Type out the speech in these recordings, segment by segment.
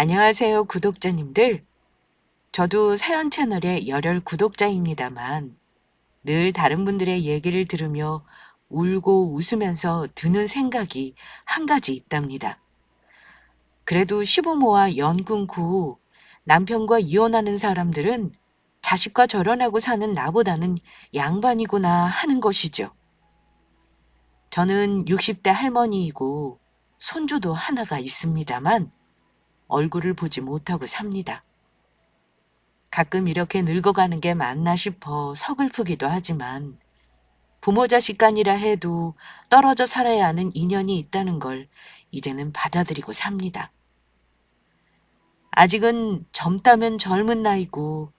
안녕하세요, 구독자님들. 저도 사연 채널의 열혈 구독자입니다만 늘 다른 분들의 얘기를 들으며 울고 웃으면서 드는 생각이 한 가지 있답니다. 그래도 시부모와 연 끊고 남편과 이혼하는 사람들은 자식과 결혼하고 사는 나보다는 양반이구나 하는 것이죠. 저는 60대 할머니이고 손주도 하나가 있습니다만 얼굴을 보지 못하고 삽니다. 가끔 이렇게 늙어가는 게 맞나 싶어 서글프기도 하지만 부모 자식 간이라 해도 떨어져 살아야 하는 인연이 있다는 걸 이제는 받아들이고 삽니다. 아직은 젊다면 젊은 나이고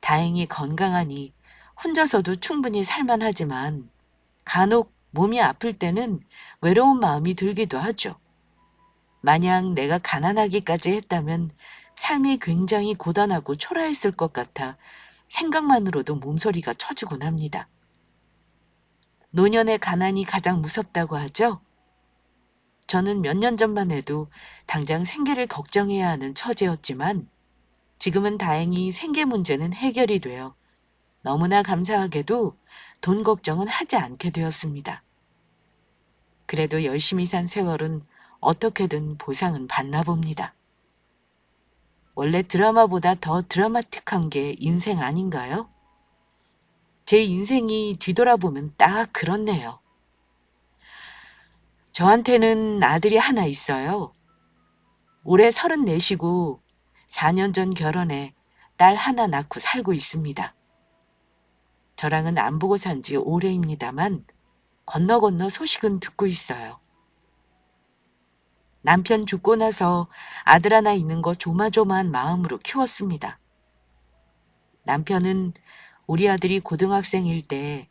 다행히 건강하니 혼자서도 충분히 살만하지만 간혹 몸이 아플 때는 외로운 마음이 들기도 하죠. 만약 내가 가난하기까지 했다면 삶이 굉장히 고단하고 초라했을 것 같아 생각만으로도 몸서리가 쳐지곤 합니다. 노년의 가난이 가장 무섭다고 하죠? 저는 몇 년 전만 해도 당장 생계를 걱정해야 하는 처지였지만 지금은 다행히 생계 문제는 해결이 되어 너무나 감사하게도 돈 걱정은 하지 않게 되었습니다. 그래도 열심히 산 세월은 어떻게든 보상은 받나 봅니다. 원래 드라마보다 더 드라마틱한 게 인생 아닌가요? 제 인생이 뒤돌아보면 딱 그렇네요. 저한테는 아들이 하나 있어요. 올해 34이고 4년 전 결혼해 딸 하나 낳고 살고 있습니다. 저랑은 안 보고 산지 오래입니다만 건너 건너 소식은 듣고 있어요. 남편 죽고 나서 아들 하나 있는 거 조마조마한 마음으로 키웠습니다. 남편은 우리 아들이 고등학생일 때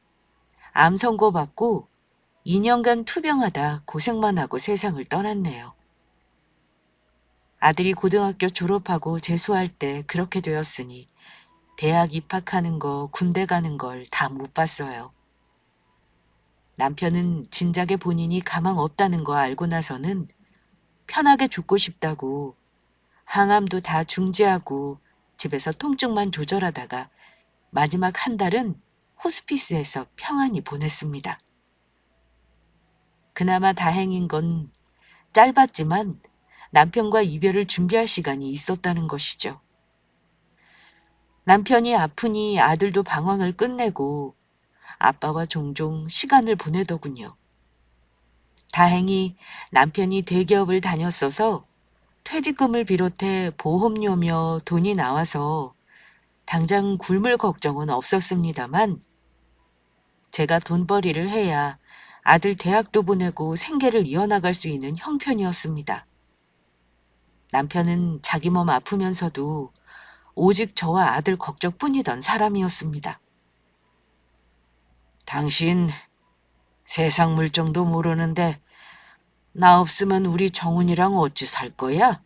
암 선고받고 2년간 투병하다 고생만 하고 세상을 떠났네요. 아들이 고등학교 졸업하고 재수할 때 그렇게 되었으니 대학 입학하는 거, 군대 가는 걸 다 못 봤어요. 남편은 진작에 본인이 가망 없다는 거 알고 나서는 편하게 죽고 싶다고 항암도 다 중지하고 집에서 통증만 조절하다가 마지막 한 달은 호스피스에서 평안히 보냈습니다. 그나마 다행인 건 짧았지만 남편과 이별을 준비할 시간이 있었다는 것이죠. 남편이 아프니 아들도 방황을 끝내고 아빠와 종종 시간을 보내더군요. 다행히 남편이 대기업을 다녔어서 퇴직금을 비롯해 보험료며 돈이 나와서 당장 굶을 걱정은 없었습니다만 제가 돈벌이를 해야 아들 대학도 보내고 생계를 이어나갈 수 있는 형편이었습니다. 남편은 자기 몸 아프면서도 오직 저와 아들 걱정뿐이던 사람이었습니다. 당신 세상 물정도 모르는데 나 없으면 우리 정훈이랑 어찌 살 거야?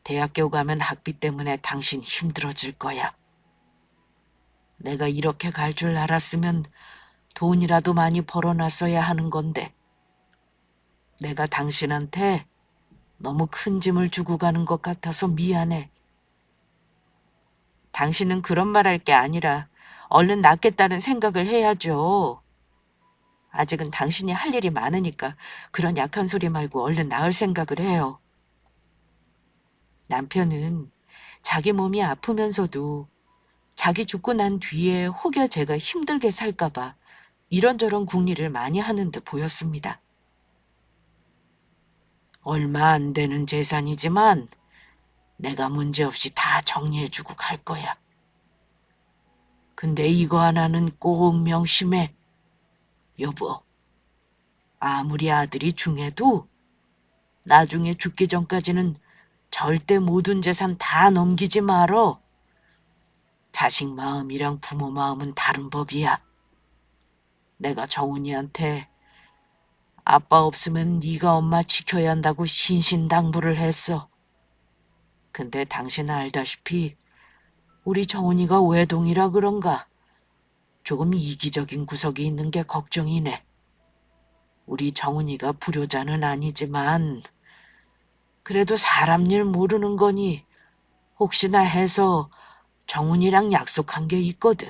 대학교 가면 학비 때문에 당신 힘들어질 거야. 내가 이렇게 갈 줄 알았으면 돈이라도 많이 벌어놨어야 하는 건데 내가 당신한테 너무 큰 짐을 주고 가는 것 같아서 미안해. 당신은 그런 말 할 게 아니라 얼른 낫겠다는 생각을 해야죠. 아직은 당신이 할 일이 많으니까 그런 약한 소리 말고 얼른 나을 생각을 해요. 남편은 자기 몸이 아프면서도 자기 죽고 난 뒤에 혹여 제가 힘들게 살까봐 이런저런 궁리를 많이 하는 듯 보였습니다. 얼마 안 되는 재산이지만 내가 문제없이 다 정리해주고 갈 거야. 근데 이거 하나는 꼭 명심해. 여보, 아무리 아들이 중해도 나중에 죽기 전까지는 절대 모든 재산 다 넘기지 말어. 자식 마음이랑 부모 마음은 다른 법이야. 내가 정훈이한테 아빠 없으면 네가 엄마 지켜야 한다고 신신당부를 했어. 근데 당신 알다시피 우리 정훈이가 외동이라 그런가 조금 이기적인 구석이 있는 게 걱정이네. 우리 정훈이가 불효자는 아니지만 그래도 사람 일 모르는 거니 혹시나 해서 정훈이랑 약속한 게 있거든.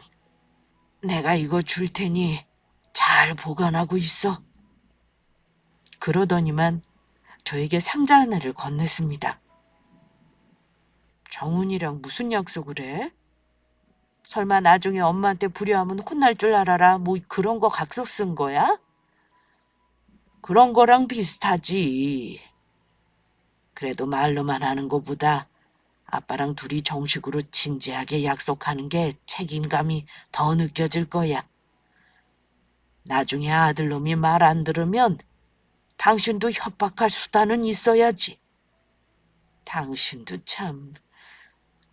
내가 이거 줄 테니 잘 보관하고 있어. 그러더니만 저에게 상자 하나를 건넸습니다. 정훈이랑 무슨 약속을 해? 설마 나중에 엄마한테 불효하면 혼날 줄 알아라. 뭐 그런 거 각서 쓴 거야? 그런 거랑 비슷하지. 그래도 말로만 하는 것보다 아빠랑 둘이 정식으로 진지하게 약속하는 게 책임감이 더 느껴질 거야. 나중에 아들놈이 말 안 들으면 당신도 협박할 수단은 있어야지. 당신도 참.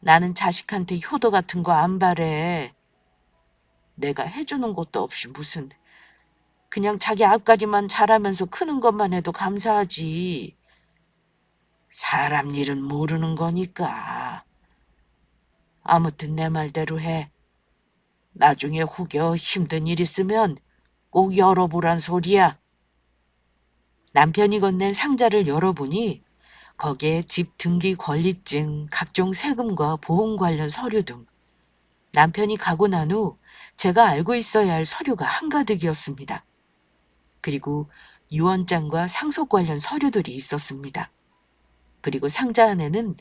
나는 자식한테 효도 같은 거 안 바래. 내가 해주는 것도 없이 무슨. 그냥 자기 앞가림만 잘하면서 크는 것만 해도 감사하지. 사람 일은 모르는 거니까. 아무튼 내 말대로 해. 나중에 혹여 힘든 일 있으면 꼭 열어보란 소리야. 남편이 건넨 상자를 열어보니 거기에 집 등기 권리증, 각종 세금과 보험 관련 서류 등 남편이 가고 난 후 제가 알고 있어야 할 서류가 한가득이었습니다. 그리고 유언장과 상속 관련 서류들이 있었습니다. 그리고 상자 안에는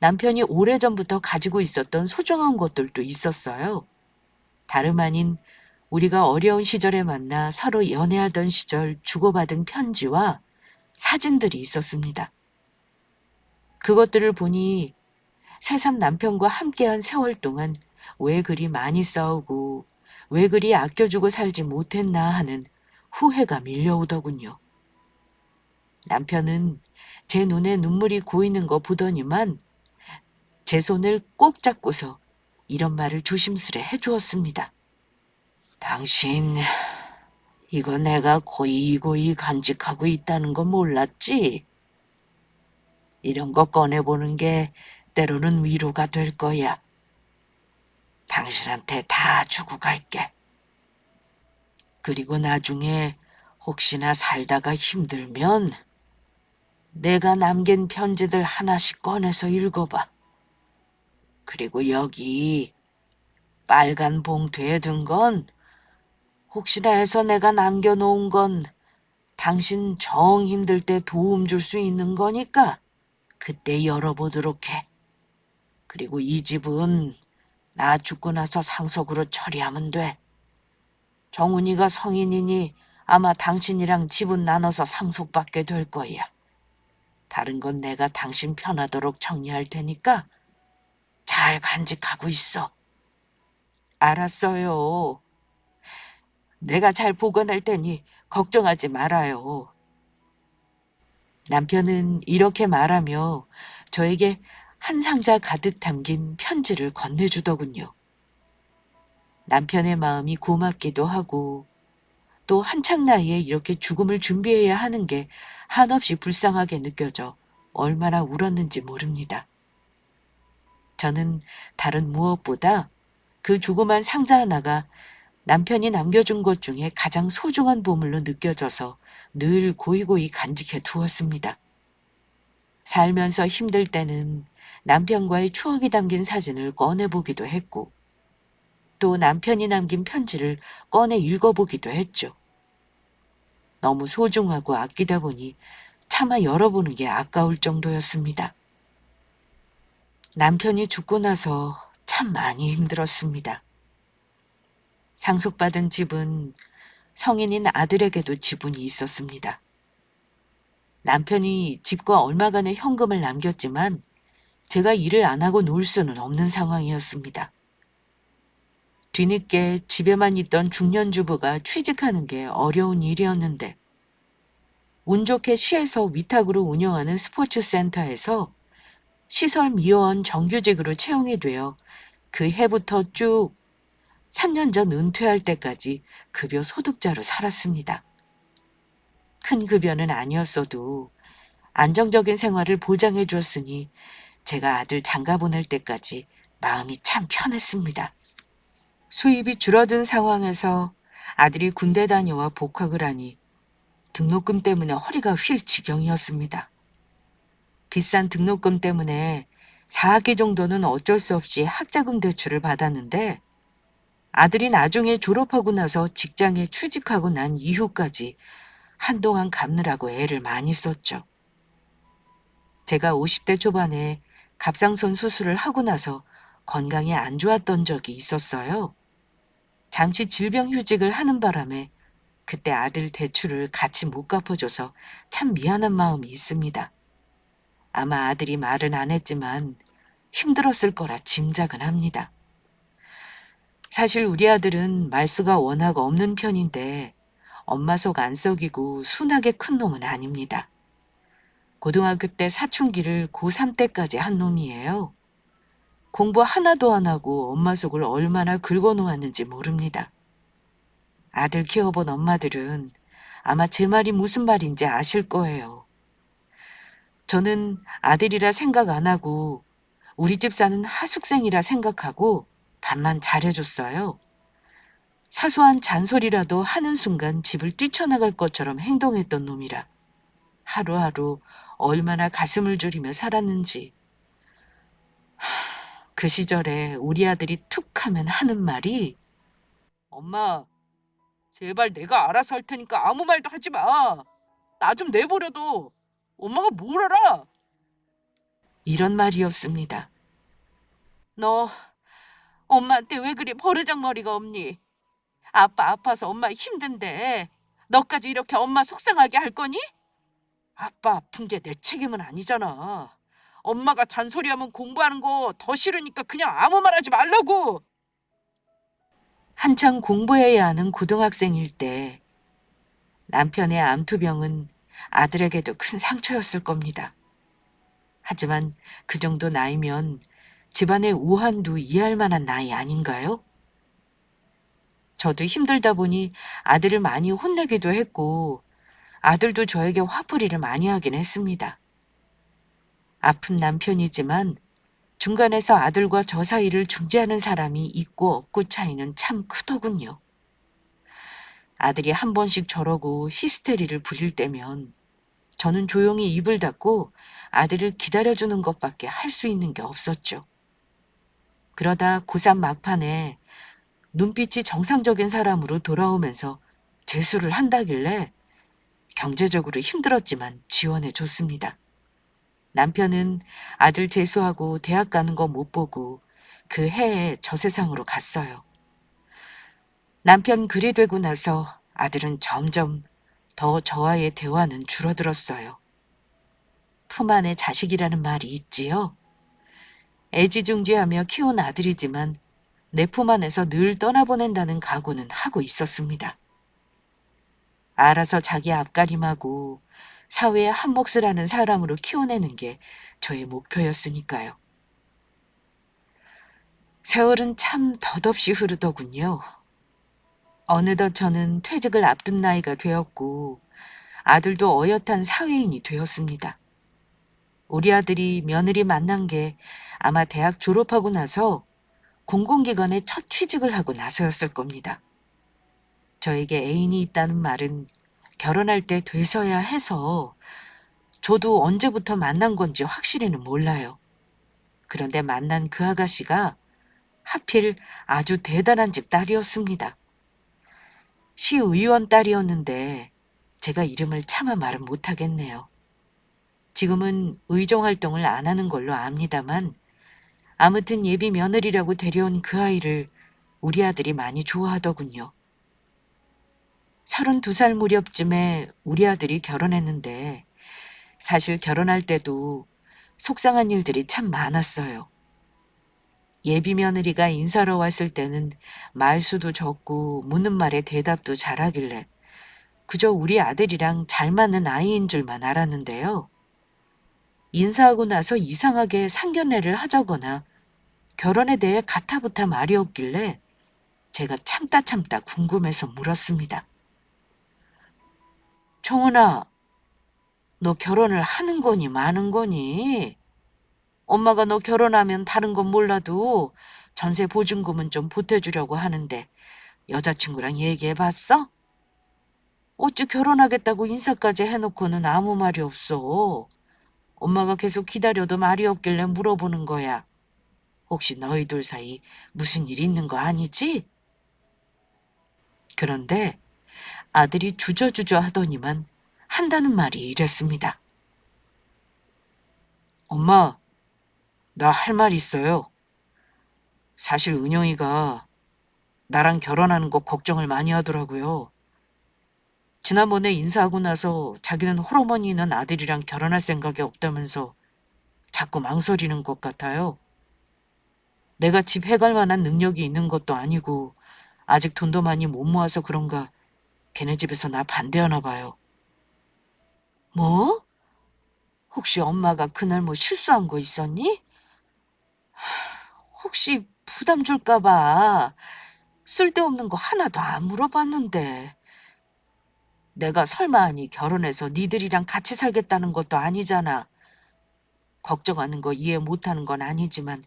남편이 오래전부터 가지고 있었던 소중한 것들도 있었어요. 다름 아닌 우리가 어려운 시절에 만나 서로 연애하던 시절 주고받은 편지와 사진들이 있었습니다. 그것들을 보니 새삼 남편과 함께한 세월 동안 왜 그리 많이 싸우고 왜 그리 아껴주고 살지 못했나 하는 후회가 밀려오더군요. 남편은 제 눈에 눈물이 고이는 거 보더니만 제 손을 꼭 잡고서 이런 말을 조심스레 해주었습니다. 당신, 이거 내가 고이고이 간직하고 있다는 거 몰랐지? 이런 거 꺼내보는 게 때로는 위로가 될 거야. 당신한테 다 주고 갈게. 그리고 나중에 혹시나 살다가 힘들면 내가 남긴 편지들 하나씩 꺼내서 읽어봐. 그리고 여기 빨간 봉투에 든 건 혹시나 해서 내가 남겨놓은 건 당신 정 힘들 때 도움 줄 수 있는 거니까 그때 열어보도록 해. 그리고 이 집은 나 죽고 나서 상속으로 처리하면 돼. 정훈이가 성인이니 아마 당신이랑 집은 나눠서 상속받게 될 거야. 다른 건 내가 당신 편하도록 정리할 테니까 잘 간직하고 있어. 알았어요. 내가 잘 보관할 테니 걱정하지 말아요. 남편은 이렇게 말하며 저에게 한 상자 가득 담긴 편지를 건네주더군요. 남편의 마음이 고맙기도 하고 또 한창 나이에 이렇게 죽음을 준비해야 하는 게 한없이 불쌍하게 느껴져 얼마나 울었는지 모릅니다. 저는 다른 무엇보다 그 조그만 상자 하나가 남편이 남겨준 것 중에 가장 소중한 보물로 느껴져서 늘 고이고이 간직해 두었습니다. 살면서 힘들 때는 남편과의 추억이 담긴 사진을 꺼내보기도 했고 또 남편이 남긴 편지를 꺼내 읽어보기도 했죠. 너무 소중하고 아끼다 보니 차마 열어보는 게 아까울 정도였습니다. 남편이 죽고 나서 참 많이 힘들었습니다. 상속받은 집은 성인인 아들에게도 지분이 있었습니다. 남편이 집과 얼마간의 현금을 남겼지만 제가 일을 안 하고 놀 수는 없는 상황이었습니다. 뒤늦게 집에만 있던 중년 주부가 취직하는 게 어려운 일이었는데 운 좋게 시에서 위탁으로 운영하는 스포츠 센터에서 시설미화원 정규직으로 채용이 되어 그 해부터 쭉 3년 전 은퇴할 때까지 급여 소득자로 살았습니다. 큰 급여는 아니었어도 안정적인 생활을 보장해 줬으니 제가 아들 장가 보낼 때까지 마음이 참 편했습니다. 수입이 줄어든 상황에서 아들이 군대 다녀와 복학을 하니 등록금 때문에 허리가 휠 지경이었습니다. 비싼 등록금 때문에 4학기 정도는 어쩔 수 없이 학자금 대출을 받았는데 아들이 나중에 졸업하고 나서 직장에 취직하고 난 이후까지 한동안 갚느라고 애를 많이 썼죠. 제가 50대 초반에 갑상선 수술을 하고 나서 건강이 안 좋았던 적이 있었어요. 잠시 질병휴직을 하는 바람에 그때 아들 대출을 같이 못 갚아줘서 참 미안한 마음이 있습니다. 아마 아들이 말은 안 했지만 힘들었을 거라 짐작은 합니다. 사실 우리 아들은 말수가 워낙 없는 편인데 엄마 속 안 썩이고 순하게 큰 놈은 아닙니다. 고등학교 때 사춘기를 고3 때까지 한 놈이에요. 공부 하나도 안 하고 엄마 속을 얼마나 긁어놓았는지 모릅니다. 아들 키워본 엄마들은 아마 제 말이 무슨 말인지 아실 거예요. 저는 아들이라 생각 안 하고 우리 집 사는 하숙생이라 생각하고 밥만 잘해줬어요. 사소한 잔소리라도 하는 순간 집을 뛰쳐나갈 것처럼 행동했던 놈이라 하루하루 얼마나 가슴을 졸이며 살았는지. 그 시절에 우리 아들이 툭 하면 하는 말이 엄마, 제발 내가 알아서 할 테니까 아무 말도 하지 마. 나 좀 내버려둬. 엄마가 뭘 알아? 이런 말이었습니다. 너 엄마한테 왜 그리 버르장머리가 없니? 아빠 아파서 엄마 힘든데 너까지 이렇게 엄마 속상하게 할 거니? 아빠 아픈 게 내 책임은 아니잖아. 엄마가 잔소리하면 공부하는 거 더 싫으니까 그냥 아무 말 하지 말라고. 한창 공부해야 하는 고등학생일 때 남편의 암투병은 아들에게도 큰 상처였을 겁니다. 하지만 그 정도 나이면 집안의 우환도 이해할 만한 나이 아닌가요? 저도 힘들다 보니 아들을 많이 혼내기도 했고 아들도 저에게 화풀이를 많이 하긴 했습니다. 아픈 남편이지만 중간에서 아들과 저 사이를 중재하는 사람이 있고 없고 차이는 참 크더군요. 아들이 한 번씩 저러고 히스테리를 부릴 때면 저는 조용히 입을 닫고 아들을 기다려주는 것밖에 할 수 있는 게 없었죠. 그러다 고3 막판에 눈빛이 정상적인 사람으로 돌아오면서 재수를 한다길래 경제적으로 힘들었지만 지원해 줬습니다. 남편은 아들 재수하고 대학 가는 거 못 보고 그 해에 저 세상으로 갔어요. 남편 글이 되고 나서 아들은 점점 더 저와의 대화는 줄어들었어요. 품 안에 자식이라는 말이 있지요. 애지중지하며 키운 아들이지만 내 품 안에서 늘 떠나보낸다는 각오는 하고 있었습니다. 알아서 자기 앞가림하고 사회의 한 몫을 하는 사람으로 키워내는 게 저의 목표였으니까요. 세월은 참 덧없이 흐르더군요. 어느덧 저는 퇴직을 앞둔 나이가 되었고 아들도 어엿한 사회인이 되었습니다. 우리 아들이 며느리 만난 게 아마 대학 졸업하고 나서 공공기관에 첫 취직을 하고 나서였을 겁니다. 저에게 애인이 있다는 말은 결혼할 때 돼서야 해서 저도 언제부터 만난 건지 확실히는 몰라요. 그런데 만난 그 아가씨가 하필 아주 대단한 집 딸이었습니다. 시의원 딸이었는데 제가 이름을 차마 말은 못하겠네요. 지금은 의정 활동을 안 하는 걸로 압니다만 아무튼 예비 며느리라고 데려온 그 아이를 우리 아들이 많이 좋아하더군요. 32살 무렵쯤에 우리 아들이 결혼했는데 사실 결혼할 때도 속상한 일들이 참 많았어요. 예비 며느리가 인사로 왔을 때는 말수도 적고 묻는 말에 대답도 잘하길래 그저 우리 아들이랑 잘 맞는 아이인 줄만 알았는데요. 인사하고 나서 이상하게 상견례를 하자거나 결혼에 대해 가타부타 말이 없길래 제가 참다 궁금해서 물었습니다. 청훈아, 너 결혼을 하는 거니 마는 거니? 엄마가 너 결혼하면 다른 건 몰라도 전세 보증금은 좀 보태주려고 하는데 여자친구랑 얘기해봤어? 어찌 결혼하겠다고 인사까지 해놓고는 아무 말이 없어. 엄마가 계속 기다려도 말이 없길래 물어보는 거야. 혹시 너희들 사이 무슨 일 있는 거 아니지? 그런데 아들이 주저주저 하더니만 한다는 말이 이랬습니다. 엄마, 나 할 말 있어요. 사실 은영이가 나랑 결혼하는 거 걱정을 많이 하더라고요. 지난번에 인사하고 나서 자기는 홀어머니 있는 아들이랑 결혼할 생각이 없다면서 자꾸 망설이는 것 같아요. 내가 집 해갈 만한 능력이 있는 것도 아니고 아직 돈도 많이 못 모아서 그런가 걔네 집에서 나 반대하나 봐요. 뭐? 혹시 엄마가 그날 뭐 실수한 거 있었니? 혹시 부담 줄까 봐 쓸데없는 거 하나도 안 물어봤는데. 내가 설마 하니 결혼해서 니들이랑 같이 살겠다는 것도 아니잖아. 걱정하는 거 이해 못하는 건 아니지만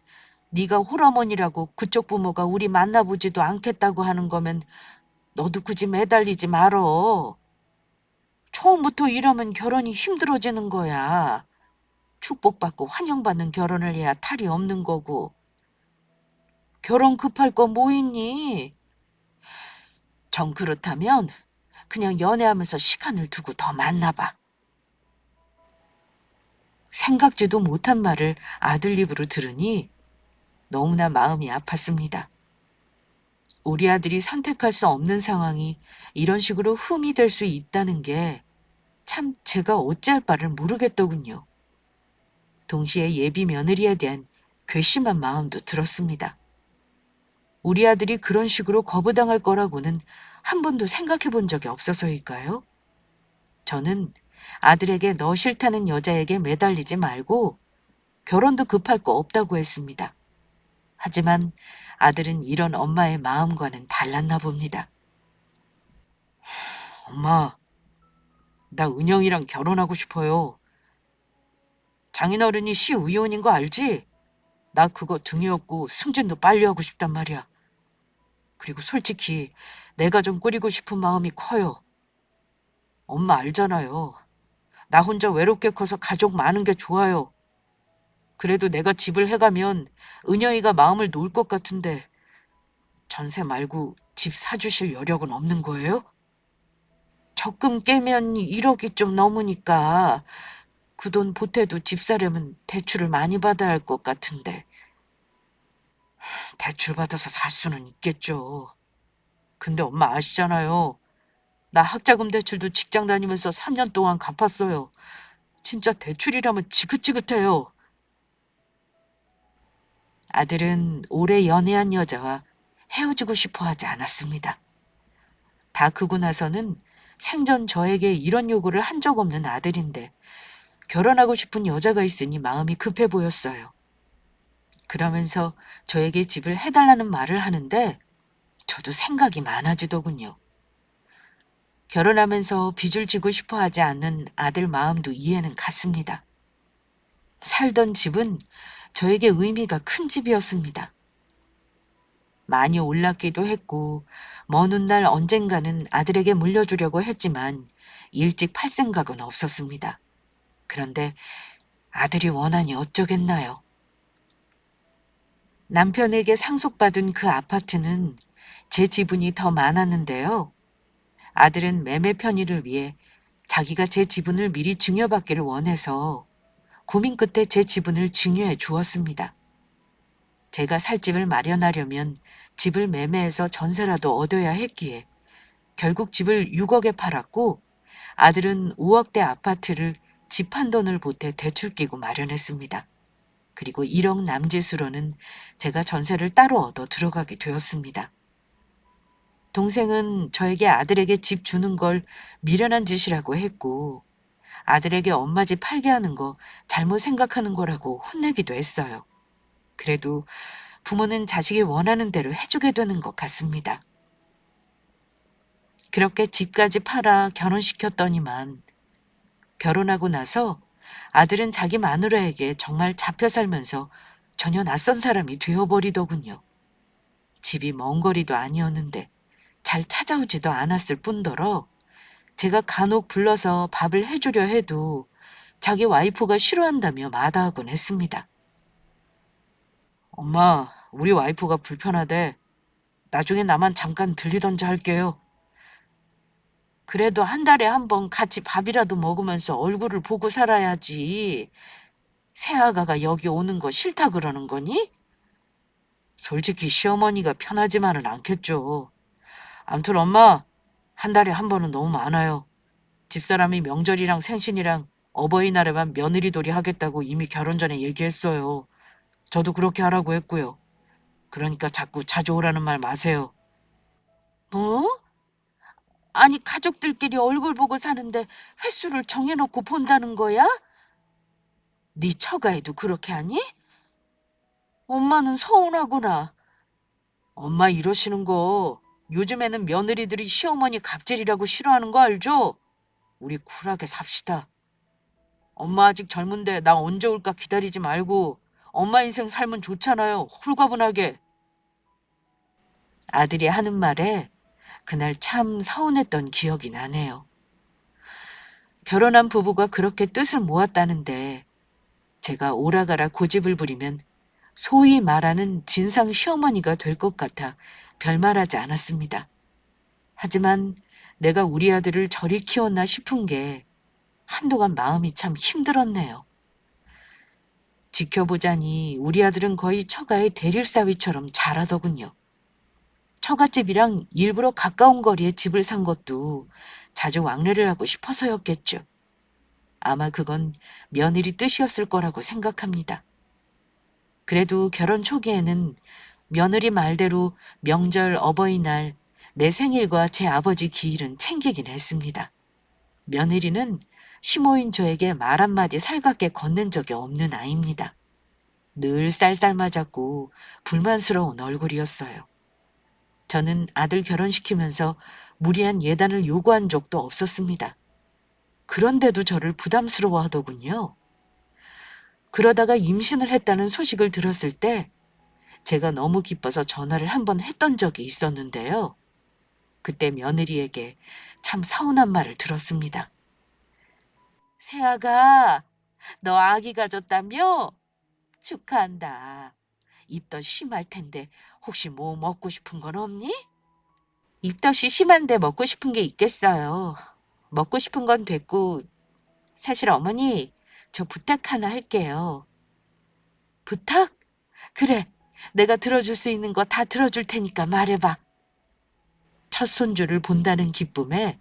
네가 홀어머니라고 그쪽 부모가 우리 만나보지도 않겠다고 하는 거면 너도 굳이 매달리지 말어. 처음부터 이러면 결혼이 힘들어지는 거야. 축복받고 환영받는 결혼을 해야 탈이 없는 거고. 결혼 급할 거 뭐 있니? 정 그렇다면 그냥 연애하면서 시간을 두고 더 만나봐. 생각지도 못한 말을 아들 입으로 들으니 너무나 마음이 아팠습니다. 우리 아들이 선택할 수 없는 상황이 이런 식으로 흠이 될 수 있다는 게 참 제가 어찌할 바를 모르겠더군요. 동시에 예비 며느리에 대한 괘씸한 마음도 들었습니다. 우리 아들이 그런 식으로 거부당할 거라고는 한 번도 생각해 본 적이 없어서일까요? 저는 아들에게 너 싫다는 여자에게 매달리지 말고 결혼도 급할 거 없다고 했습니다. 하지만 아들은 이런 엄마의 마음과는 달랐나 봅니다. 엄마, 나 은영이랑 결혼하고 싶어요. 장인어른이 시의원인 거 알지? 나 그거 등에 업고 승진도 빨리 하고 싶단 말이야. 그리고 솔직히 내가 좀 꾸리고 싶은 마음이 커요. 엄마 알잖아요. 나 혼자 외롭게 커서 가족 많은 게 좋아요. 그래도 내가 집을 해가면 은영이가 마음을 놓을 것 같은데 전세 말고 집 사주실 여력은 없는 거예요? 적금 깨면 1억이 좀 넘으니까 그 돈 보태도 집 사려면 대출을 많이 받아야 할 것 같은데. 대출 받아서 살 수는 있겠죠. 근데 엄마 아시잖아요. 나 학자금 대출도 직장 다니면서 3년 동안 갚았어요. 진짜 대출이라면 지긋지긋해요. 아들은 오래 연애한 여자와 헤어지고 싶어 하지 않았습니다. 다 크고 나서는 생전 저에게 이런 요구를 한 적 없는 아들인데 결혼하고 싶은 여자가 있으니 마음이 급해 보였어요. 그러면서 저에게 집을 해달라는 말을 하는데 저도 생각이 많아지더군요. 결혼하면서 빚을 지고 싶어 하지 않는 아들 마음도 이해는 갔습니다. 살던 집은 저에게 의미가 큰 집이었습니다. 많이 올랐기도 했고 먼 훗날 언젠가는 아들에게 물려주려고 했지만 일찍 팔 생각은 없었습니다. 그런데 아들이 원하니 어쩌겠나요? 남편에게 상속받은 그 아파트는 제 지분이 더 많았는데요. 아들은 매매 편의를 위해 자기가 제 지분을 미리 증여받기를 원해서 고민 끝에 제 지분을 증여해 주었습니다. 제가 살 집을 마련하려면 집을 매매해서 전세라도 얻어야 했기에 결국 집을 6억에 팔았고 아들은 5억대 아파트를 집 한 돈을 보태 대출 끼고 마련했습니다. 그리고 1억 남짓으로는 제가 전세를 따로 얻어 들어가게 되었습니다. 동생은 저에게 아들에게 집 주는 걸 미련한 짓이라고 했고 아들에게 엄마 집 팔게 하는 거 잘못 생각하는 거라고 혼내기도 했어요. 그래도 부모는 자식이 원하는 대로 해주게 되는 것 같습니다. 그렇게 집까지 팔아 결혼시켰더니만 결혼하고 나서 아들은 자기 마누라에게 정말 잡혀 살면서 전혀 낯선 사람이 되어버리더군요. 집이 먼 거리도 아니었는데 잘 찾아오지도 않았을 뿐더러 제가 간혹 불러서 밥을 해주려 해도 자기 와이프가 싫어한다며 마다하곤 했습니다. 엄마, 우리 와이프가 불편하대. 나중에 나만 잠깐 들리던지 할게요. 그래도 한 달에 한 번 같이 밥이라도 먹으면서 얼굴을 보고 살아야지. 새아가가 여기 오는 거 싫다 그러는 거니? 솔직히 시어머니가 편하지만은 않겠죠. 암튼 엄마, 한 달에 한 번은 너무 많아요. 집사람이 명절이랑 생신이랑 어버이날에만 며느리돌이 하겠다고 이미 결혼 전에 얘기했어요. 저도 그렇게 하라고 했고요. 그러니까 자꾸 자주 오라는 말 마세요. 뭐? 아니 가족들끼리 얼굴 보고 사는데 횟수를 정해놓고 본다는 거야? 네 처가에도 그렇게 하니? 엄마는 서운하구나. 엄마 이러시는 거 요즘에는 며느리들이 시어머니 갑질이라고 싫어하는 거 알죠? 우리 쿨하게 삽시다. 엄마 아직 젊은데 나 언제 올까 기다리지 말고 엄마 인생 살면 좋잖아요. 홀가분하게. 아들이 하는 말에 그날 참 서운했던 기억이 나네요. 결혼한 부부가 그렇게 뜻을 모았다는데 제가 오라가라 고집을 부리면 소위 말하는 진상 시어머니가 될 것 같아 별말하지 않았습니다. 하지만 내가 우리 아들을 저리 키웠나 싶은 게 한동안 마음이 참 힘들었네요. 지켜보자니 우리 아들은 거의 처가의 대릴사위처럼 자라더군요. 처갓집이랑 일부러 가까운 거리에 집을 산 것도 자주 왕래를 하고 싶어서였겠죠. 아마 그건 며느리 뜻이었을 거라고 생각합니다. 그래도 결혼 초기에는 며느리 말대로 명절, 어버이날, 내 생일과 제 아버지 기일은 챙기긴 했습니다. 며느리는 시모인 저에게 말 한마디 살갑게 건넨 적이 없는 아이입니다. 늘 쌀쌀맞았고 불만스러운 얼굴이었어요. 저는 아들 결혼시키면서 무리한 예단을 요구한 적도 없었습니다. 그런데도 저를 부담스러워 하더군요. 그러다가 임신을 했다는 소식을 들었을 때 제가 너무 기뻐서 전화를 한 번 했던 적이 있었는데요. 그때 며느리에게 참 서운한 말을 들었습니다. 새아가, 너 아기 가졌다며? 축하한다. 입덧 심할 텐데 혹시 뭐 먹고 싶은 건 없니? 입덧이 심한데 먹고 싶은 게 있겠어요. 먹고 싶은 건 됐고 사실 어머니 저 부탁 하나 할게요. 부탁? 그래. 내가 들어줄 수 있는 거 다 들어줄 테니까 말해봐. 첫 손주를 본다는 기쁨에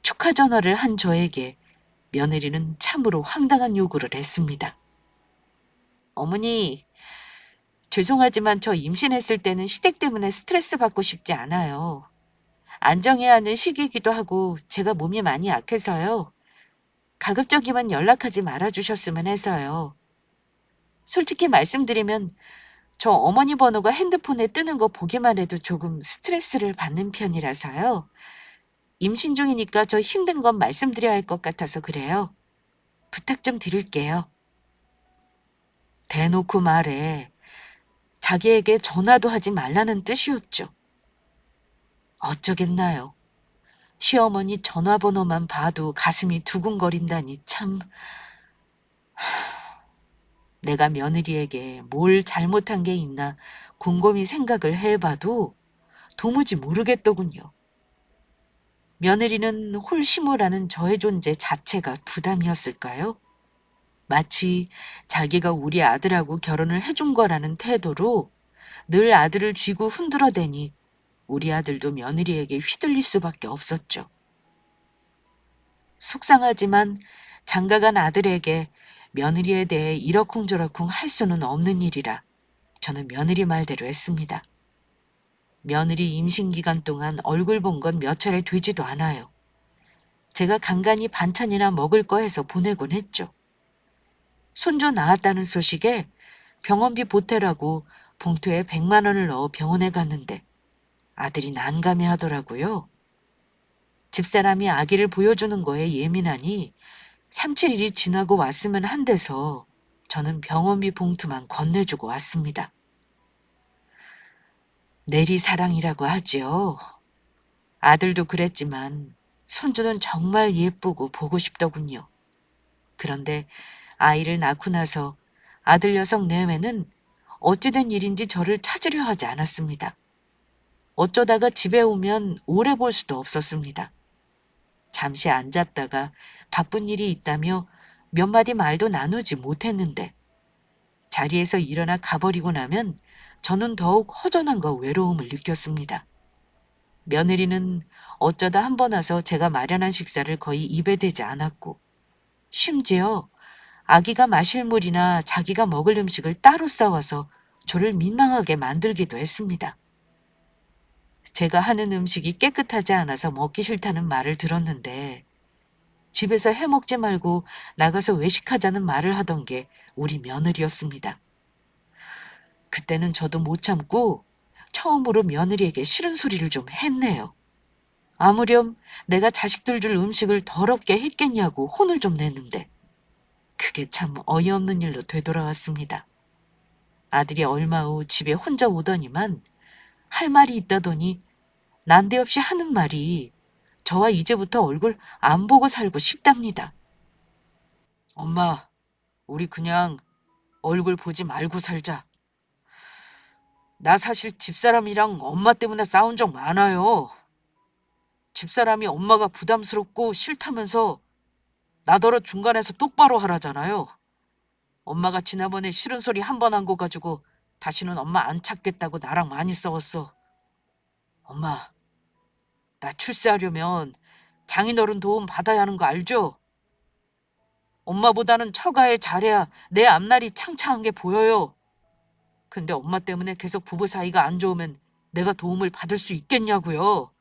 축하 전화를 한 저에게 며느리는 참으로 황당한 요구를 했습니다. 어머니, 죄송하지만 저 임신했을 때는 시댁 때문에 스트레스 받고 싶지 않아요. 안정해야 하는 시기이기도 하고 제가 몸이 많이 약해서요. 가급적이면 연락하지 말아주셨으면 해서요. 솔직히 말씀드리면 저 어머니 번호가 핸드폰에 뜨는 거 보기만 해도 조금 스트레스를 받는 편이라서요. 임신 중이니까 저 힘든 건 말씀드려야 할 것 같아서 그래요. 부탁 좀 드릴게요. 대놓고 말해 자기에게 전화도 하지 말라는 뜻이었죠. 어쩌겠나요. 시어머니 전화번호만 봐도 가슴이 두근거린다니 참. 내가 며느리에게 뭘 잘못한 게 있나 곰곰이 생각을 해봐도 도무지 모르겠더군요. 며느리는 홀시모라는 저의 존재 자체가 부담이었을까요? 마치 자기가 우리 아들하고 결혼을 해준 거라는 태도로 늘 아들을 쥐고 흔들어대니 우리 아들도 며느리에게 휘둘릴 수밖에 없었죠. 속상하지만 장가간 아들에게 며느리에 대해 이러쿵저러쿵 할 수는 없는 일이라 저는 며느리 말대로 했습니다. 며느리 임신 기간 동안 얼굴 본 건 몇 차례 되지도 않아요. 제가 간간히 반찬이나 먹을 거 해서 보내곤 했죠. 손주 낳았다는 소식에 병원비 보태라고 봉투에 100만 원을 넣어 병원에 갔는데 아들이 난감해 하더라고요. 집사람이 아기를 보여주는 거에 예민하니 3, 7일이 지나고 왔으면 한데서 저는 병원비 봉투만 건네주고 왔습니다. 내리사랑이라고 하지요. 아들도 그랬지만 손주는 정말 예쁘고 보고 싶더군요. 그런데 아이를 낳고 나서 아들 녀석 내외는 어찌된 일인지 저를 찾으려 하지 않았습니다. 어쩌다가 집에 오면 오래 볼 수도 없었습니다. 잠시 앉았다가 바쁜 일이 있다며 몇 마디 말도 나누지 못했는데 자리에서 일어나 가버리고 나면 저는 더욱 허전함과 외로움을 느꼈습니다. 며느리는 어쩌다 한 번 와서 제가 마련한 식사를 거의 입에 대지 않았고 심지어 아기가 마실 물이나 자기가 먹을 음식을 따로 싸와서 저를 민망하게 만들기도 했습니다. 제가 하는 음식이 깨끗하지 않아서 먹기 싫다는 말을 들었는데 집에서 해먹지 말고 나가서 외식하자는 말을 하던 게 우리 며느리였습니다. 그때는 저도 못 참고 처음으로 며느리에게 싫은 소리를 좀 했네요. 아무렴 내가 자식들 줄 음식을 더럽게 했겠냐고 혼을 좀 냈는데 그게 참 어이없는 일로 되돌아왔습니다. 아들이 얼마 후 집에 혼자 오더니만 할 말이 있다더니 난데없이 하는 말이 저와 이제부터 얼굴 안 보고 살고 싶답니다. 엄마, 우리 그냥 얼굴 보지 말고 살자. 나 사실 집사람이랑 엄마 때문에 싸운 적 많아요. 집사람이 엄마가 부담스럽고 싫다면서 나더러 중간에서 똑바로 하라잖아요. 엄마가 지난번에 싫은 소리 한 번 한 거 가지고 다시는 엄마 안 찾겠다고 나랑 많이 싸웠어. 엄마, 나 출세하려면 장인어른 도움 받아야 하는 거 알죠? 엄마보다는 처가에 잘해야 내 앞날이 창창한 게 보여요. 근데 엄마 때문에 계속 부부 사이가 안 좋으면 내가 도움을 받을 수 있겠냐고요.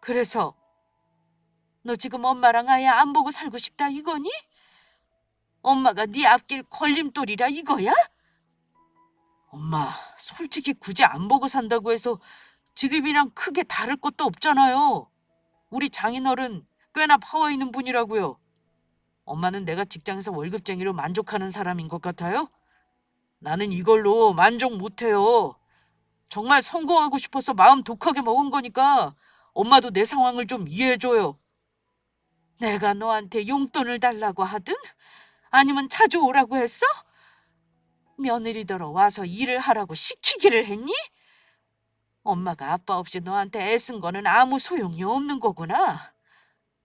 그래서 너 지금 엄마랑 아예 안 보고 살고 싶다 이거니? 엄마가 네 앞길 걸림돌이라 이거야? 엄마, 솔직히 굳이 안 보고 산다고 해서 지금이랑 크게 다를 것도 없잖아요. 우리 장인어른 꽤나 파워 있는 분이라고요. 엄마는 내가 직장에서 월급쟁이로 만족하는 사람인 것 같아요? 나는 이걸로 만족 못해요. 정말 성공하고 싶어서 마음 독하게 먹은 거니까 엄마도 내 상황을 좀 이해해줘요. 내가 너한테 용돈을 달라고 하든 아니면 자주 오라고 했어? 며느리더러 와서 일을 하라고 시키기를 했니? 엄마가 아빠 없이 너한테 애쓴 거는 아무 소용이 없는 거구나.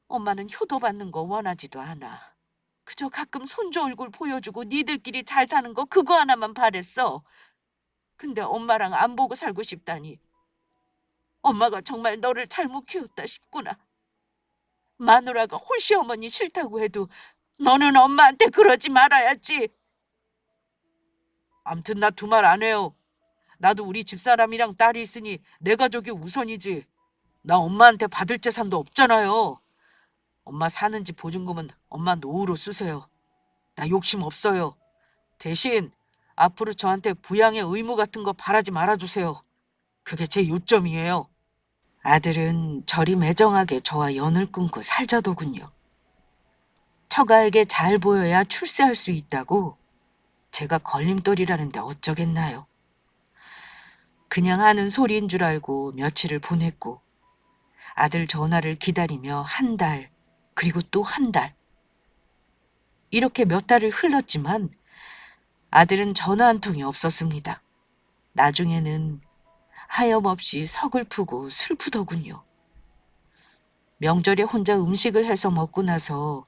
엄마는 효도받는 거 원하지도 않아. 그저 가끔 손주 얼굴 보여주고 니들끼리 잘 사는 거 그거 하나만 바랬어. 근데 엄마랑 안 보고 살고 싶다니. 엄마가 정말 너를 잘못 키웠다 싶구나. 마누라가 홀씨 어머니 싫다고 해도 너는 엄마한테 그러지 말아야지. 암튼 나 두 말 안 해요. 나도 우리 집사람이랑 딸이 있으니 내 가족이 우선이지. 나 엄마한테 받을 재산도 없잖아요. 엄마 사는 집 보증금은 엄마 노후로 쓰세요. 나 욕심 없어요. 대신 앞으로 저한테 부양의 의무 같은 거 바라지 말아주세요. 그게 제 요점이에요. 아들은 저리 매정하게 저와 연을 끊고 살자더군요. 처가에게 잘 보여야 출세할 수 있다고 제가 걸림돌이라는데 어쩌겠나요. 그냥 하는 소리인 줄 알고 며칠을 보냈고 아들 전화를 기다리며 한 달, 그리고 또 한 달. 이렇게 몇 달을 흘렀지만 아들은 전화 한 통이 없었습니다. 나중에는 하염없이 서글프고 슬프더군요. 명절에 혼자 음식을 해서 먹고 나서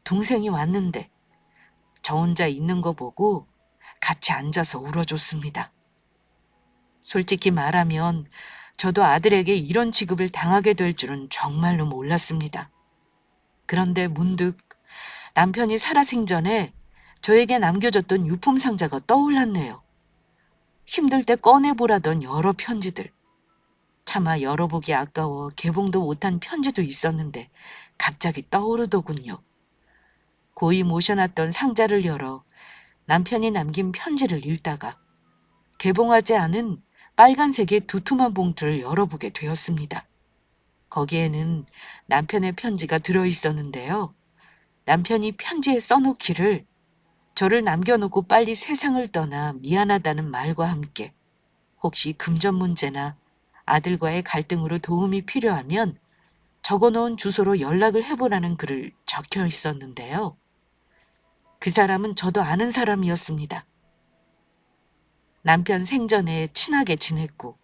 동생이 왔는데 저 혼자 있는 거 보고 같이 앉아서 울어줬습니다. 솔직히 말하면 저도 아들에게 이런 취급을 당하게 될 줄은 정말로 몰랐습니다. 그런데 문득 남편이 살아생전에 저에게 남겨줬던 유품 상자가 떠올랐네요. 힘들 때 꺼내보라던 여러 편지들. 차마 열어보기 아까워 개봉도 못한 편지도 있었는데 갑자기 떠오르더군요. 고이 모셔놨던 상자를 열어 남편이 남긴 편지를 읽다가 개봉하지 않은 빨간색의 두툼한 봉투를 열어보게 되었습니다. 거기에는 남편의 편지가 들어있었는데요. 남편이 편지에 써놓기를 저를 남겨놓고 빨리 세상을 떠나 미안하다는 말과 함께 혹시 금전 문제나 아들과의 갈등으로 도움이 필요하면 적어놓은 주소로 연락을 해보라는 글을 적혀 있었는데요. 그 사람은 저도 아는 사람이었습니다. 남편 생전에 친하게 지냈고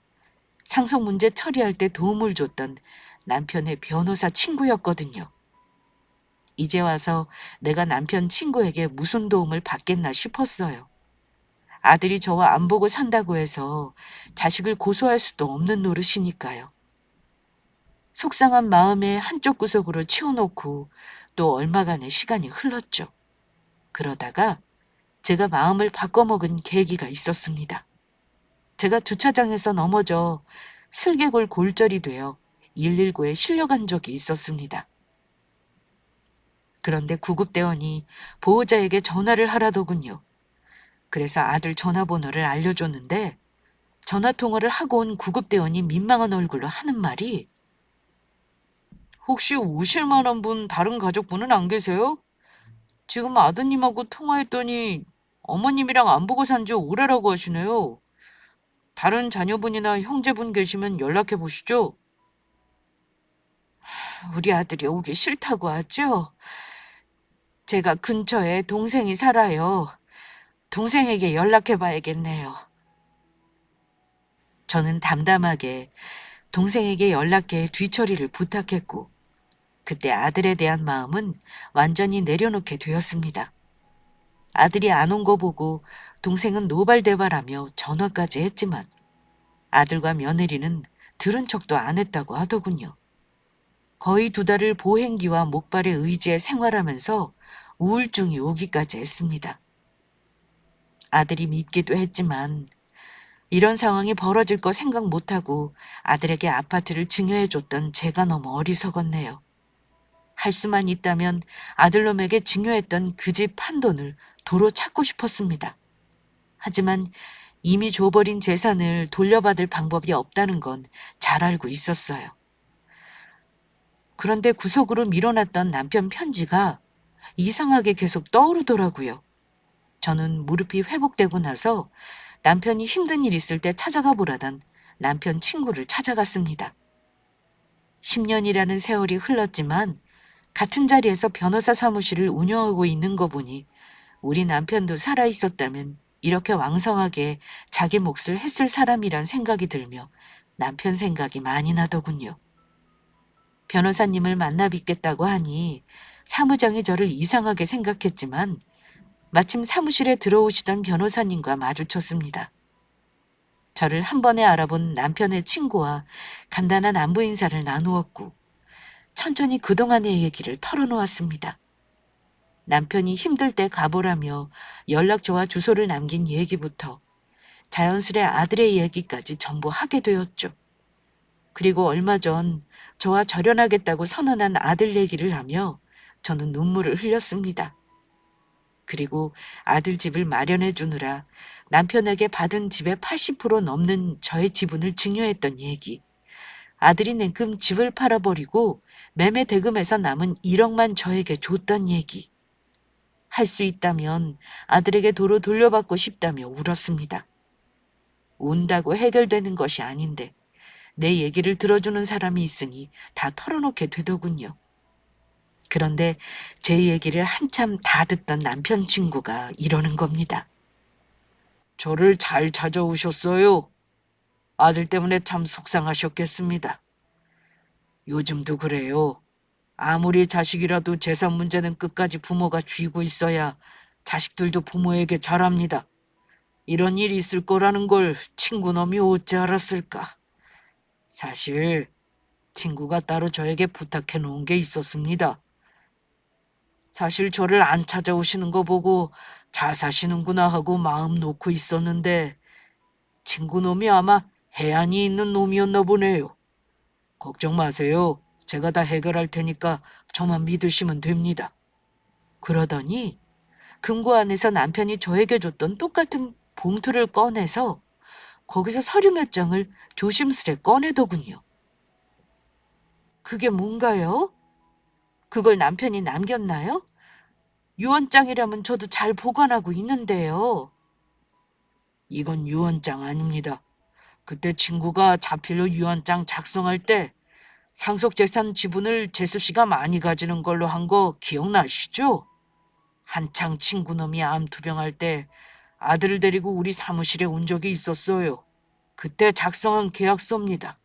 상속 문제 처리할 때 도움을 줬던 남편의 변호사 친구였거든요. 이제 와서 내가 남편 친구에게 무슨 도움을 받겠나 싶었어요. 아들이 저와 안 보고 산다고 해서 자식을 고소할 수도 없는 노릇이니까요. 속상한 마음에 한쪽 구석으로 치워놓고 또 얼마간의 시간이 흘렀죠. 그러다가 제가 마음을 바꿔먹은 계기가 있었습니다. 제가 주차장에서 넘어져 슬개골 골절이 되어 119에 실려간 적이 있었습니다. 그런데 구급대원이 보호자에게 전화를 하라더군요. 그래서 아들 전화번호를 알려줬는데 전화통화를 하고 온 구급대원이 민망한 얼굴로 하는 말이 혹시 오실 만한 분 다른 가족분은 안 계세요? 지금 아드님하고 통화했더니 어머님이랑 안 보고 산지 오래라고 하시네요. 다른 자녀분이나 형제분 계시면 연락해 보시죠. 우리 아들이 오기 싫다고 하죠? 제가 근처에 동생이 살아요. 동생에게 연락해 봐야겠네요. 저는 담담하게 동생에게 연락해 뒤처리를 부탁했고 그때 아들에 대한 마음은 완전히 내려놓게 되었습니다. 아들이 안 온 거 보고 동생은 노발대발하며 전화까지 했지만 아들과 며느리는 들은 척도 안 했다고 하더군요. 거의 2달을 보행기와 목발에 의지해 생활하면서 우울증이 오기까지 했습니다. 아들이 밉기도 했지만 이런 상황이 벌어질 거 생각 못하고 아들에게 아파트를 증여해줬던 제가 너무 어리석었네요. 할 수만 있다면 아들놈에게 증여했던 그 집 판돈을 도로 찾고 싶었습니다. 하지만 이미 줘버린 재산을 돌려받을 방법이 없다는 건 잘 알고 있었어요. 그런데 구석으로 밀어놨던 남편 편지가 이상하게 계속 떠오르더라고요. 저는 무릎이 회복되고 나서 남편이 힘든 일 있을 때 찾아가 보라던 남편 친구를 찾아갔습니다. 10년이라는 세월이 흘렀지만 같은 자리에서 변호사 사무실을 운영하고 있는 거 보니 우리 남편도 살아있었다면 이렇게 왕성하게 자기 몫을 했을 사람이란 생각이 들며 남편 생각이 많이 나더군요. 변호사님을 만나 뵙겠다고 하니 사무장이 저를 이상하게 생각했지만 마침 사무실에 들어오시던 변호사님과 마주쳤습니다. 저를 한 번에 알아본 남편의 친구와 간단한 안부 인사를 나누었고 천천히 그동안의 얘기를 털어놓았습니다. 남편이 힘들 때 가보라며 연락처와 주소를 남긴 얘기부터 자연스레 아들의 얘기까지 전부 하게 되었죠. 그리고 얼마 전 저와 절연하겠다고 선언한 아들 얘기를 하며 저는 눈물을 흘렸습니다. 그리고 아들 집을 마련해 주느라 남편에게 받은 집의 80% 넘는 저의 지분을 증여했던 얘기. 아들이 냉큼 집을 팔아버리고 매매 대금에서 남은 1억만 저에게 줬던 얘기. 할 수 있다면 아들에게 도로 돌려받고 싶다며 울었습니다. 운다고 해결되는 것이 아닌데 내 얘기를 들어주는 사람이 있으니 다 털어놓게 되더군요. 그런데 제 얘기를 한참 다 듣던 남편 친구가 이러는 겁니다. 저를 잘 찾아오셨어요. 아들 때문에 참 속상하셨겠습니다. 요즘도 그래요. 아무리 자식이라도 재산 문제는 끝까지 부모가 쥐고 있어야 자식들도 부모에게 잘합니다. 이런 일이 있을 거라는 걸 친구놈이 어찌 알았을까. 사실 친구가 따로 저에게 부탁해 놓은 게 있었습니다. 사실 저를 안 찾아오시는 거 보고 잘 사시는구나 하고 마음 놓고 있었는데 친구놈이 아마 해안이 있는 놈이었나 보네요. 걱정 마세요. 제가 다 해결할 테니까 저만 믿으시면 됩니다. 그러더니 금고 안에서 남편이 저에게 줬던 똑같은 봉투를 꺼내서 거기서 서류 몇 장을 조심스레 꺼내더군요. 그게 뭔가요? 그걸 남편이 남겼나요? 유언장이라면 저도 잘 보관하고 있는데요. 이건 유언장 아닙니다. 그때 친구가 자필로 유언장 작성할 때 상속재산 지분을 재수 씨가 많이 가지는 걸로 한 거 기억나시죠? 한창 친구놈이 암투병할 때 아들을 데리고 우리 사무실에 온 적이 있었어요. 그때 작성한 계약서입니다.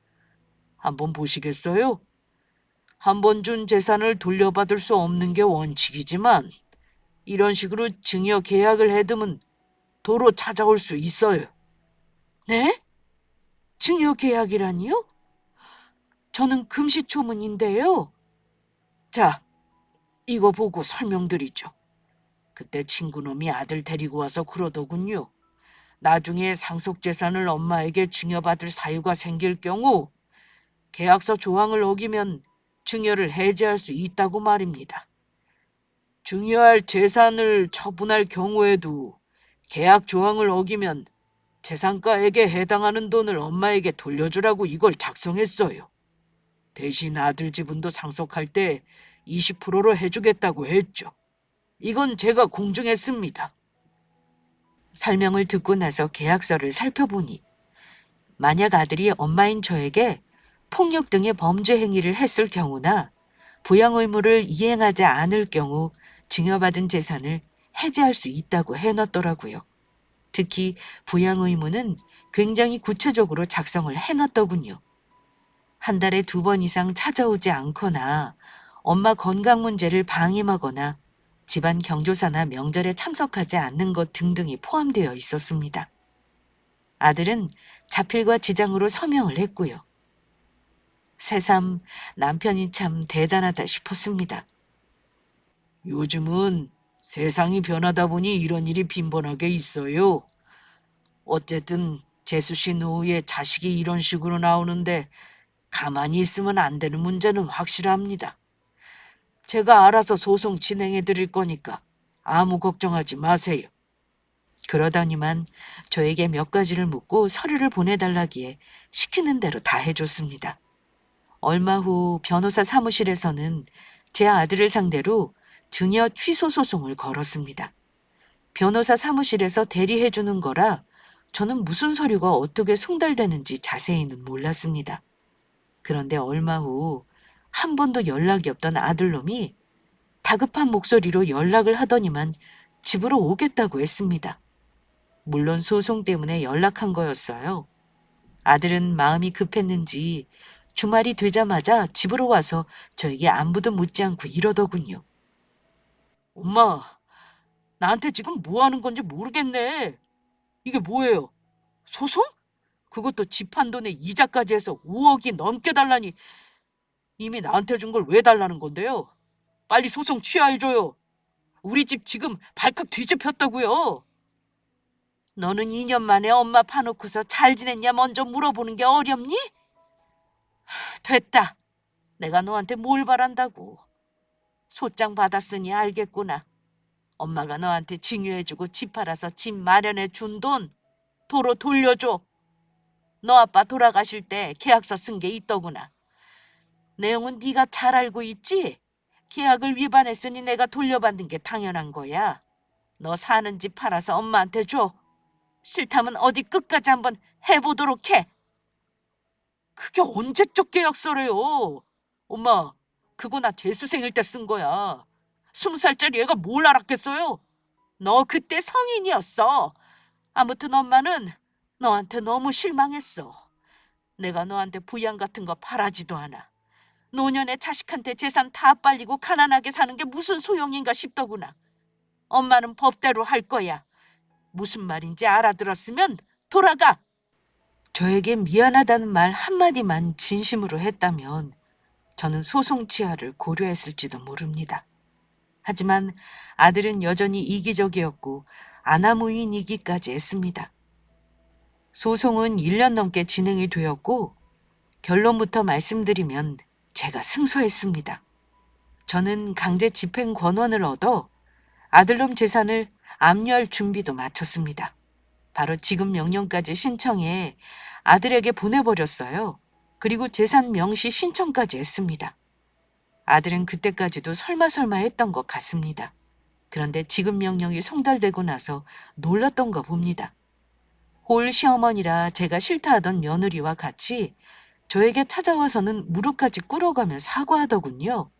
한번 보시겠어요? 한 번 준 재산을 돌려받을 수 없는 게 원칙이지만 이런 식으로 증여 계약을 해두면 도로 찾아올 수 있어요. 네? 증여 계약이라니요? 저는 금시초문인데요. 자, 이거 보고 설명드리죠. 그때 친구놈이 아들 데리고 와서 그러더군요. 나중에 상속재산을 엄마에게 증여받을 사유가 생길 경우 계약서 조항을 어기면 증여를 해지할 수 있다고 말입니다. 증여할 재산을 처분할 경우에도 계약 조항을 어기면 재산가액에 해당하는 돈을 엄마에게 돌려주라고 이걸 작성했어요. 대신 아들 지분도 상속할 때 20%로 해주겠다고 했죠. 이건 제가 공증했습니다. 설명을 듣고 나서 계약서를 살펴보니 만약 아들이 엄마인 저에게 폭력 등의 범죄 행위를 했을 경우나 부양 의무를 이행하지 않을 경우 증여받은 재산을 해지할 수 있다고 해놨더라고요. 특히 부양 의무는 굉장히 구체적으로 작성을 해놨더군요. 한 달에 2번 이상 찾아오지 않거나 엄마 건강 문제를 방임하거나 집안 경조사나 명절에 참석하지 않는 것 등등이 포함되어 있었습니다. 아들은 자필과 지장으로 서명을 했고요. 새삼 남편이 참 대단하다 싶었습니다. 요즘은 세상이 변하다 보니 이런 일이 빈번하게 있어요. 어쨌든 재수 씨 노후에 자식이 이런 식으로 나오는데 가만히 있으면 안 되는 문제는 확실합니다. 제가 알아서 소송 진행해 드릴 거니까 아무 걱정하지 마세요. 그러더니만 저에게 몇 가지를 묻고 서류를 보내달라기에 시키는 대로 다 해줬습니다. 얼마 후 변호사 사무실에서는 제 아들을 상대로 증여 취소 소송을 걸었습니다. 변호사 사무실에서 대리해주는 거라 저는 무슨 서류가 어떻게 송달되는지 자세히는 몰랐습니다. 그런데 얼마 후 한 번도 연락이 없던 아들놈이 다급한 목소리로 연락을 하더니만 집으로 오겠다고 했습니다. 물론 소송 때문에 연락한 거였어요. 아들은 마음이 급했는지 주말이 되자마자 집으로 와서 저에게 안부도 묻지 않고 이러더군요. 엄마, 나한테 지금 뭐 하는 건지 모르겠네. 이게 뭐예요? 소송? 그것도 집 한 돈에 이자까지 해서 5억이 넘게 달라니 이미 나한테 준 걸 왜 달라는 건데요? 빨리 소송 취하해줘요. 우리 집 지금 발칵 뒤집혔다고요. 너는 2년 만에 엄마 파놓고서 잘 지냈냐 먼저 물어보는 게 어렵니? 됐다. 내가 너한테 뭘 바란다고. 소장 받았으니 알겠구나. 엄마가 너한테 증여해주고 집 팔아서 집 마련해 준 돈 도로 돌려줘. 너 아빠 돌아가실 때 계약서 쓴 게 있더구나. 내용은 네가 잘 알고 있지? 계약을 위반했으니 내가 돌려받는 게 당연한 거야. 너 사는 집 팔아서 엄마한테 줘. 싫다면 어디 끝까지 한번 해보도록 해. 그게 언제적 계약서래요? 엄마, 그거 나 재수생일 때 쓴 거야. 20살짜리 애가 뭘 알았겠어요? 너 그때 성인이었어. 아무튼 엄마는 너한테 너무 실망했어. 내가 너한테 부양 같은 거 바라지도 않아. 노년에 자식한테 재산 다 빨리고 가난하게 사는 게 무슨 소용인가 싶더구나. 엄마는 법대로 할 거야. 무슨 말인지 알아들었으면 돌아가. 저에게 미안하다는 말 한마디만 진심으로 했다면 저는 소송 취하를 고려했을지도 모릅니다. 하지만 아들은 여전히 이기적이었고 아나무인이기까지 했습니다. 소송은 1년 넘게 진행이 되었고 결론부터 말씀드리면 제가 승소했습니다. 저는 강제 집행 권한을 얻어 아들놈 재산을 압류할 준비도 마쳤습니다. 바로 지급 명령까지 신청해 아들에게 보내버렸어요. 그리고 재산 명시 신청까지 했습니다. 아들은 그때까지도 설마 했던 것 같습니다. 그런데 지급 명령이 송달되고 나서 놀랐던가 봅니다. 홀 시어머니라 제가 싫다 하던 며느리와 같이 저에게 찾아와서는 무릎까지 꿇어가며 사과하더군요.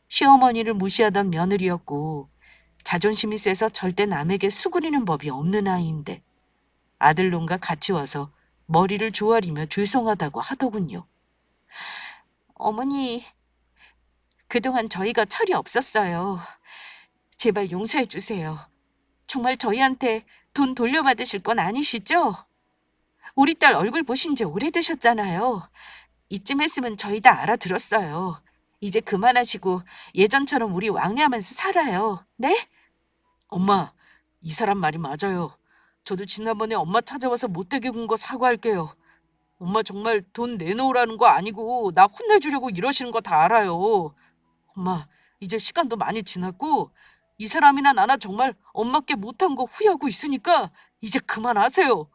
시어머니를 무시하던 며느리였고 자존심이 세서 절대 남에게 수그리는 법이 없는 아이인데 아들놈과 같이 와서 머리를 조아리며 죄송하다고 하더군요. 어머니, 그동안 저희가 철이 없었어요. 제발 용서해 주세요. 정말 저희한테 돈 돌려받으실 건 아니시죠? 우리 딸 얼굴 보신 지 오래되셨잖아요. 이쯤 했으면 저희 다 알아들었어요. 이제 그만하시고 예전처럼 우리 왕래하면서 살아요. 네? 엄마, 이 사람 말이 맞아요. 저도 지난번에 엄마 찾아와서 못되게 군 거 사과할게요. 엄마 정말 돈 내놓으라는 거 아니고 나 혼내주려고 이러시는 거 다 알아요. 엄마, 이제 시간도 많이 지났고 이 사람이나 나나 정말 엄마께 못한 거 후회하고 있으니까 이제 그만하세요.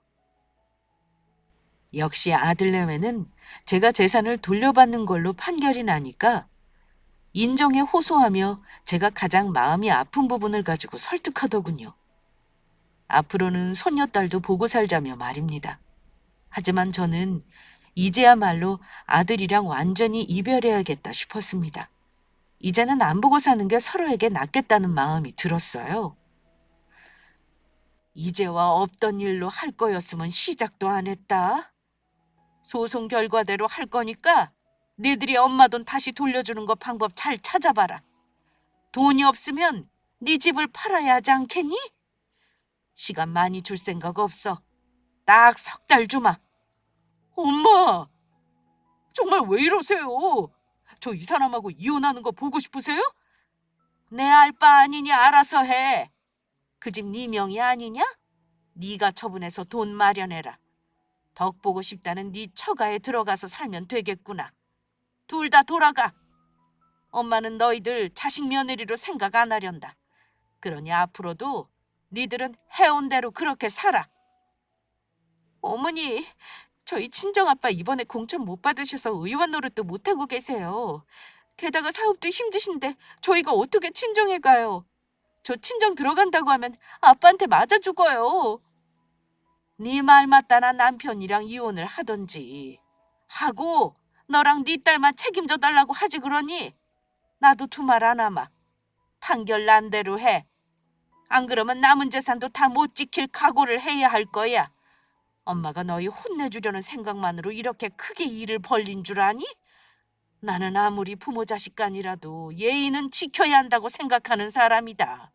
역시 아들내외는 제가 재산을 돌려받는 걸로 판결이 나니까 인정에 호소하며 제가 가장 마음이 아픈 부분을 가지고 설득하더군요. 앞으로는 손녀딸도 보고 살자며 말입니다. 하지만 저는 이제야말로 아들이랑 완전히 이별해야겠다 싶었습니다. 이제는 안 보고 사는 게 서로에게 낫겠다는 마음이 들었어요. 이제와 없던 일로 할 거였으면 시작도 안 했다. 소송 결과대로 할 거니까 니들이 엄마 돈 다시 돌려주는 거 방법 잘 찾아봐라. 돈이 없으면 네 집을 팔아야 하지 않겠니? 시간 많이 줄 생각 없어. 딱 3달 주마. 엄마, 정말 왜 이러세요? 저 이 사람하고 이혼하는 거 보고 싶으세요? 내 알 바 아니니 알아서 해. 그 집 네 명이 아니냐? 네가 처분해서 돈 마련해라. 덕 보고 싶다는 네 처가에 들어가서 살면 되겠구나. 둘 다 돌아가. 엄마는 너희들 자식 며느리로 생각 안 하련다. 그러니 앞으로도 니들은 해온 대로 그렇게 살아. 어머니, 저희 친정아빠 이번에 공천 못 받으셔서 의원 노릇도 못하고 계세요. 게다가 사업도 힘드신데 저희가 어떻게 친정에 가요? 저 친정 들어간다고 하면 아빠한테 맞아 죽어요. 네 말 맞다나 남편이랑 이혼을 하던지 하고 너랑 네 딸만 책임져 달라고 하지 그러니 나도 두말 안 하마. 판결 난 대로 해. 안 그러면 남은 재산도 다 못 지킬 각오를 해야 할 거야. 엄마가 너희 혼내주려는 생각만으로 이렇게 크게 일을 벌린 줄 아니? 나는 아무리 부모 자식 간이라도 예의는 지켜야 한다고 생각하는 사람이다.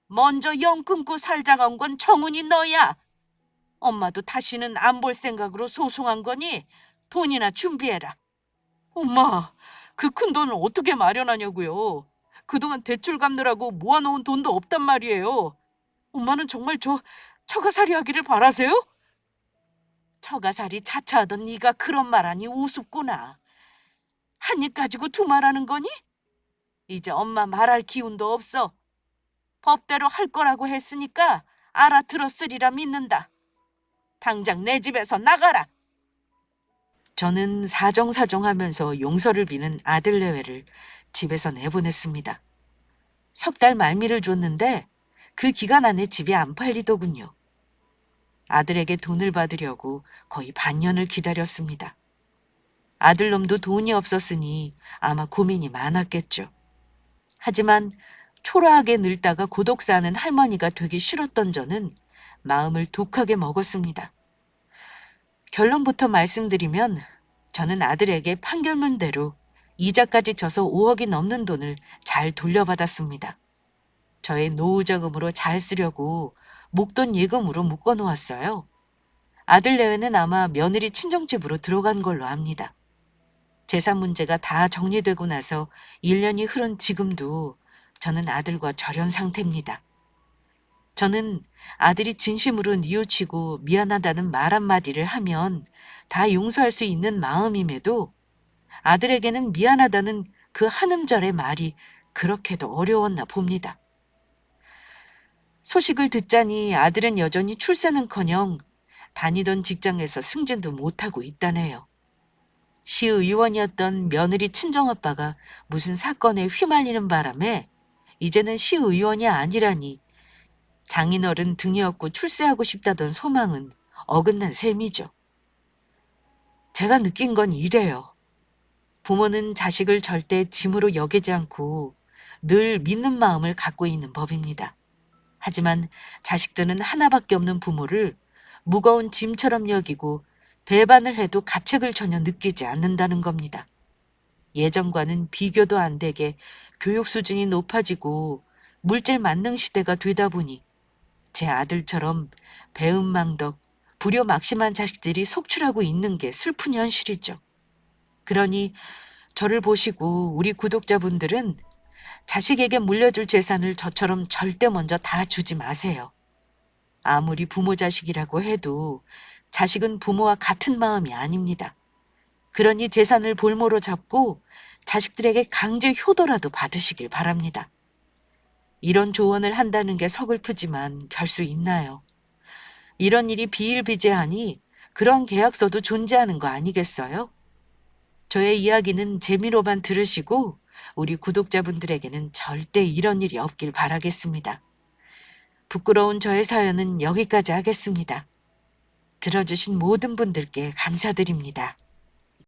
먼저 영 끊고 살자가 온 건 정훈이 너야. 엄마도 다시는 안 볼 생각으로 소송한 거니 돈이나 준비해라. 엄마, 그 큰 돈을 어떻게 마련하냐고요. 그동안 대출 갚느라고 모아놓은 돈도 없단 말이에요. 엄마는 정말 저 처가살이 하기를 바라세요? 처가살이 자처하던 네가 그런 말하니 우습구나. 한 입 가지고 두 말하는 거니? 이제 엄마 말할 기운도 없어. 법대로 할 거라고 했으니까 알아들었으리라 믿는다. 당장 내 집에서 나가라. 저는 사정사정하면서 용서를 비는 아들내외를 집에서 내보냈습니다. 3달 말미를 줬는데 그 기간 안에 집이 안 팔리더군요. 아들에게 돈을 받으려고 거의 반년을 기다렸습니다. 아들놈도 돈이 없었으니 아마 고민이 많았겠죠. 하지만 초라하게 늙다가 고독 사는 할머니가 되기 싫었던 저는 마음을 독하게 먹었습니다. 결론부터 말씀드리면 저는 아들에게 판결문대로 이자까지 져서 5억이 넘는 돈을 잘 돌려받았습니다. 저의 노후 자금으로 잘 쓰려고 목돈 예금으로 묶어놓았어요. 아들 내외는 아마 며느리 친정집으로 들어간 걸로 압니다. 재산 문제가 다 정리되고 나서 1년이 흐른 지금도 저는 아들과 절연 상태입니다. 저는 아들이 진심으로 뉘우치고 미안하다는 말 한마디를 하면 다 용서할 수 있는 마음임에도 아들에게는 미안하다는 그 한 음절의 말이 그렇게도 어려웠나 봅니다. 소식을 듣자니 아들은 여전히 출세는커녕 다니던 직장에서 승진도 못하고 있다네요. 시의원이었던 며느리 친정아빠가 무슨 사건에 휘말리는 바람에 이제는 시의원이 아니라니 장인어른 등이 없고 출세하고 싶다던 소망은 어긋난 셈이죠. 제가 느낀 건 이래요. 부모는 자식을 절대 짐으로 여기지 않고 늘 믿는 마음을 갖고 있는 법입니다. 하지만 자식들은 하나밖에 없는 부모를 무거운 짐처럼 여기고 배반을 해도 가책을 전혀 느끼지 않는다는 겁니다. 예전과는 비교도 안 되게 교육 수준이 높아지고 물질 만능 시대가 되다 보니 제 아들처럼 배은망덕, 불효막심한 자식들이 속출하고 있는 게 슬픈 현실이죠. 그러니 저를 보시고 우리 구독자분들은 자식에게 물려줄 재산을 저처럼 절대 먼저 다 주지 마세요. 아무리 부모 자식이라고 해도 자식은 부모와 같은 마음이 아닙니다. 그러니 재산을 볼모로 잡고 자식들에게 강제 효도라도 받으시길 바랍니다. 이런 조언을 한다는 게 서글프지만 별 수 있나요? 이런 일이 비일비재하니 그런 계약서도 존재하는 거 아니겠어요? 저의 이야기는 재미로만 들으시고 우리 구독자분들에게는 절대 이런 일이 없길 바라겠습니다. 부끄러운 저의 사연은 여기까지 하겠습니다. 들어주신 모든 분들께 감사드립니다.